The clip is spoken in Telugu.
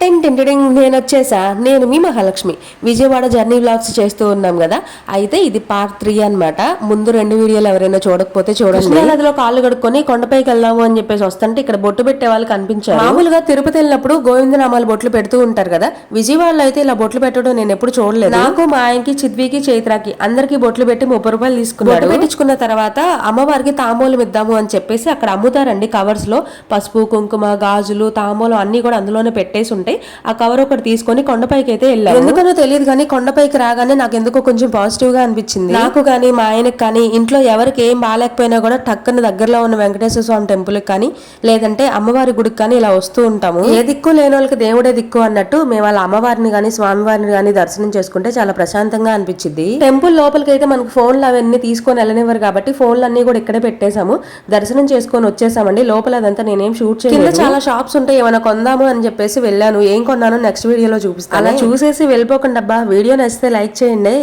నేను వచ్చేసా. నేను మీ మహాలక్ష్మి. విజయవాడ జర్నీ వ్లాగ్స్ చేస్తూ ఉన్నాం కదా. అయితే ఇది పార్ట్ 3 అన్నమాట. ముందు 2 వీడియోలు ఎవరైనా చూడకపోతే చూడండి. నదిలో కాళ్ళు కడుక్కొని కొండపైకి వెళ్దాము అని చెప్పేసి వస్తుంటే ఇక్కడ బొట్టు పెట్టే వాళ్ళు కనిపించారు. మామూలుగా తిరుపతి వెళ్ళినప్పుడు గోవిందనామాలు బొట్లు పెడుతూ ఉంటారు కదా. విజయవాడలో అయితే ఇలా బొట్లు పెట్టడం నేను ఎప్పుడు చూడలేదు. నాకు మా ఆయనకి, చిద్వికి, చైత్రాకి అందరికి బొట్లు పెట్టి 30 రూపాయలు తీసుకున్నాడు. పెట్టించుకున్న తర్వాత అమ్మవారికి తాంబూలం ఇద్దాము అని చెప్పేసి అక్కడ అమ్ముతారండి. కవర్స్ లో పసుపు, కుంకుమ, గాజులు, తాంబూలం అన్ని కూడా అందులోనే పెట్టేసి ఉంటాయి. ఆ కవర్ ఒకటి తీసుకొని కొండపైకి అయితే వెళ్ళాను. ఎందుకనో తెలియదు కానీ కొండపైకి రాగానే నాకు ఎందుకో కొంచెం పాజిటివ్ గా అనిపించింది. నాకు కానీ మా ఆయనకు కానీ ఇంట్లో ఎవరికి ఏం బాగాలేకపోయినా కూడా టక్కన దగ్గరలో ఉన్న వెంకటేశ్వర స్వామి టెంపుల్ కానీ లేదంటే అమ్మవారి గుడికి కానీ ఇలా వస్తూ ఉంటాము. ఏ దిక్కు లేని వాళ్ళకి దేవుడే దిక్కు అన్నట్టు మేము వాళ్ళ అమ్మవారిని కానీ స్వామివారిని కానీ దర్శనం చేసుకుంటే చాలా ప్రశాంతంగా అనిపించింది. టెంపుల్ లోపలికి అయితే మనకు ఫోన్లు అవన్నీ తీసుకొని వెళ్ళనివ్వరు కాబట్టి ఫోన్లు అన్ని కూడా ఇక్కడే పెట్టేశాము. దర్శనం చేసుకొని వచ్చేసామండి. లోపల అదంతా నేనేం షూట్ చేయలేదు. చాలా షాప్స్ ఉంటాయి, ఏమైనా కొందాము అని చెప్పేసి వెళ్ళాను. ఏం కొన్నానో నెక్స్ట్ వీడియోలో చూపిస్తాను. అలా చూసేసి వెళ్ళిపోకండి అబ్బా. వీడియో నచ్చితే లైక్ చేయండి.